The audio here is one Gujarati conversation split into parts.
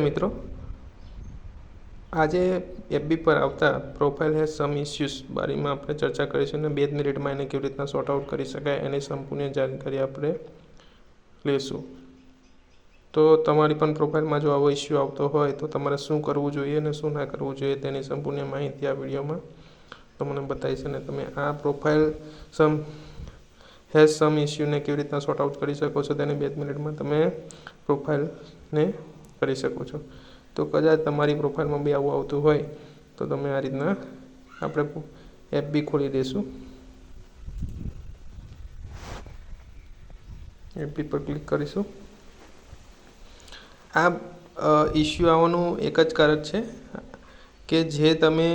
મિત્રો, આજે એફબી પર આવતા પ્રોફાઇલ હેઝ સમ ઇસ્યુઝ બારેમાં આપણે ચર્ચા કરીશું અને 2 મિનિટમાં એને કેવી રીતના સોર્ટ આઉટ કરી શકાય એની સંપૂર્ણ જાણકારી આપણે લઈશું. તો તમારી પણ પ્રોફાઇલમાં જો આવો ઇસ્યુ આવતો હોય તો તમારે શું કરવું જોઈએ અને શું ના કરવું જોઈએ તેની સંપૂર્ણ માહિતી આ વિડીયોમાં તમને બતાવીશ અને તમે આ પ્રોફાઇલ હેઝ સમ ઇસ્યુને કેવી રીતના સોર્ટ આઉટ કરી શકો છો તેની 2 મિનિટમાં તમે પ્રોફાઇલને કરી શકો છો. તો કદાચ તમારી પ્રોફાઇલમાં બી આવું આવતું હોય તો તમે આ રીતના આપણે એફબી ખોલી દઈશું. એફબી પર ક્લિક કરીશું. આ ઇસ્યુ આવવાનું એક જ કારણ છે કે જે તમે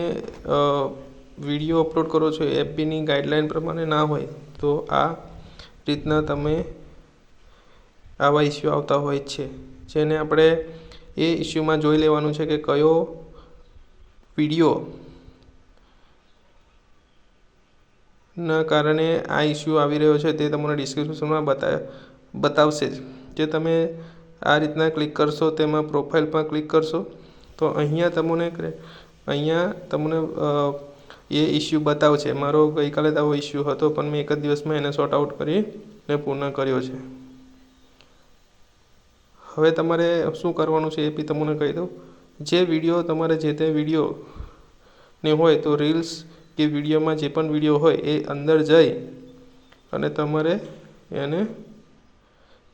વિડીયો અપલોડ કરો છો એફબીની ગાઈડલાઇન પ્રમાણે ના હોય તો આ રીતના તમે આવા ઇસ્યુ આવતા હોય છે, જેને આપણે એ ઇસ્યુમાં જોઈ લેવાનું છે કે કયો વિડીયો ના કારણે આ ઇસ્યુ આવી રહ્યો છે તે તમને ડિસ્ક્રિપ્શનમાં બતાવશે જ. જે તમે આ રીતના ક્લિક કરશો તેમાં પ્રોફાઇલ પર ક્લિક કરશો તો અહીંયા તમને એ ઇસ્યુ બતાવશે. મારો ગઈકાલે આવો ઇસ્યુ હતો પણ મેં એક જ દિવસમાં એને સોર્ટ આઉટ કરીને પૂર્ણ કર્યો છે. હવે તમારે શું કરવાનું છે એ બી તમને કહી દઉં. જે વિડીયો તમારે જે તે વિડીયોને હોય તો રીલ્સ કે વિડીયોમાં જે પણ વિડીયો હોય એ અંદર જઈ અને તમારે એને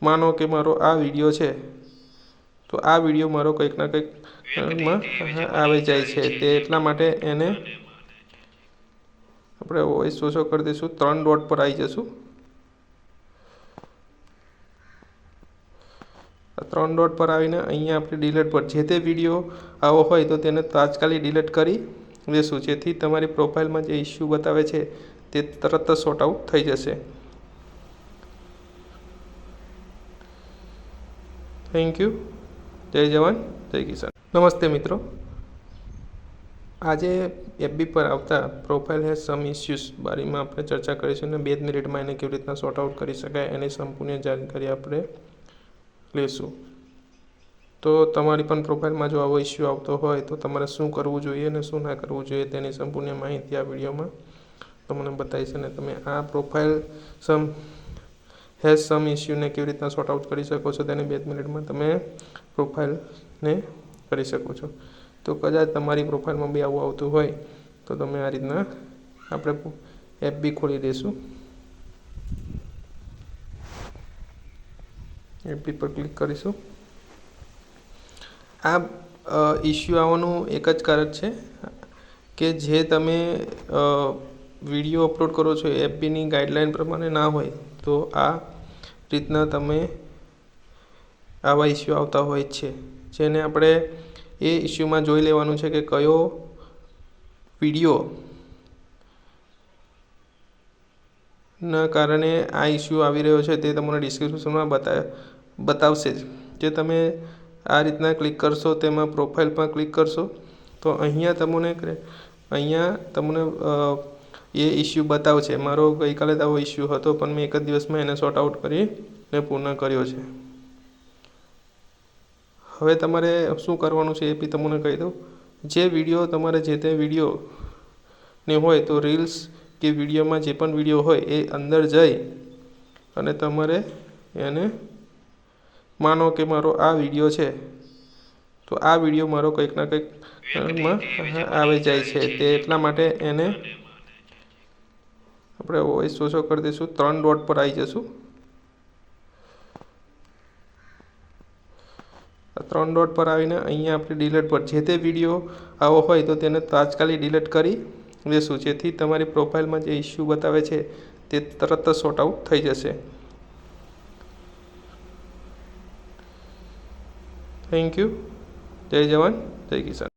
માનો કે મારો આ વિડીયો છે તો આ વિડીયો મારો કંઈક ના કંઈકમાં આવી જાય છે તે એટલા માટે એને આપણે વોઇસ ઓછો કરી દઈશું. 3 ડોટ પર આવી જશું. 3 ડોટ પર આવીને અહીંયા આપણે ડિલીટ પર જે તે વિડીયો આવો હોય તો તેને તાત્કાલિક ડિલીટ કરી દેશું, જેથી તમારી પ્રોફાઇલમાં જે ઇસ્યુ બતાવે છે તે તરત જ સોર્ટ આઉટ થઈ જશે. Thank you. જય જવાન જય કિસાન. નમસ્તે મિત્રો, આજે એફબી પર આવતા પ્રોફાઇલ હેઝ સમ ઇસ્યુઝ બારેમાં આપણે ચર્ચા કરીશું અને 2 મિનિટમાં એને કેવી રીતના સોર્ટ આઉટ કરી શકાય એની સંપૂર્ણ જાણકારી આપણે લઈશું. તો તમારી પણ પ્રોફાઇલમાં જો આવો ઇસ્યુ આવતો હોય તો તમારે શું કરવું જોઈએ અને શું ના કરવું જોઈએ તેની સંપૂર્ણ માહિતી આ વિડીયોમાં તમને બતાવીશ અને તમે આ પ્રોફાઇલ હેઝ સમ ઇસ્યુને કેવી રીતના સોર્ટ આઉટ કરી શકો છો તેની 2 મિનિટમાં તમે પ્રોફાઇલને કરી શકો છો. તો કદાચ તમારી પ્રોફાઇલમાં બી આવું આવતું હોય તો તમે આ રીતના આપણે એફબી ખોલી દઈશું. એફબી પર ક્લિક કરીશું. આ ઇસ્યુ આવવાનું એક જ કારણ છે કે જે તમે વિડીયો અપલોડ કરો છો એફબીની ગાઈડલાઇન પ્રમાણે ના હોય તો આ રીતના તમે આવા ઇસ્યુ આવતા હોય છે, જેને આપણે એ ઇસ્યુમાં જોઈ લેવાનું છે કે કયો વિડીયો ના કારણે આ ઇસ્યુ આવી રહ્યો છે તે તમને ડિસ્ક્રિપ્શનમાં બતાવશે જ. જે તમે આ રીતના ક્લિક કરશો તેમાં પ્રોફાઇલ પર ક્લિક કરશો તો અહીંયા તમને એ ઇસ્યુ બતાવશે. મારો ગઈકાલે આવો ઇસ્યુ હતો પણ મેં એક જ દિવસમાં એને સોર્ટ આઉટ કરીને પૂર્ણ કર્યો છે. હવે તમારે શું કરવાનું છે એ બી તમને કહી દઉં. જે વિડીયો તમારે જે તે વિડીયોને હોય તો રીલ્સ કે વિડીયોમાં જે પણ વિડીયો હોય એ અંદર જઈ અને તમારે એને માનો કે મારો આ વિડીયો છે તો આ વિડીયો મારો કંઈક ના કંઈકમાં આવી જાય છે તે એટલા માટે એને આપણે વોઇસ ઓછો કરી દઈશું. 3 ડોટ પર આવી જશું. 3 ડોટ પર આવીને અહીંયા આપણે ડિલીટ પર જે તે વિડીયો આવો હોય તો તેને તાત્કાલિક ડિલીટ કરી દેશું, જેથી તમારી પ્રોફાઇલમાં જે ઇસ્યુ બતાવે છે તે તરત જ સોર્ટ આઉટ થઈ જશે. Thank you. જય જવાન જય કિસાન.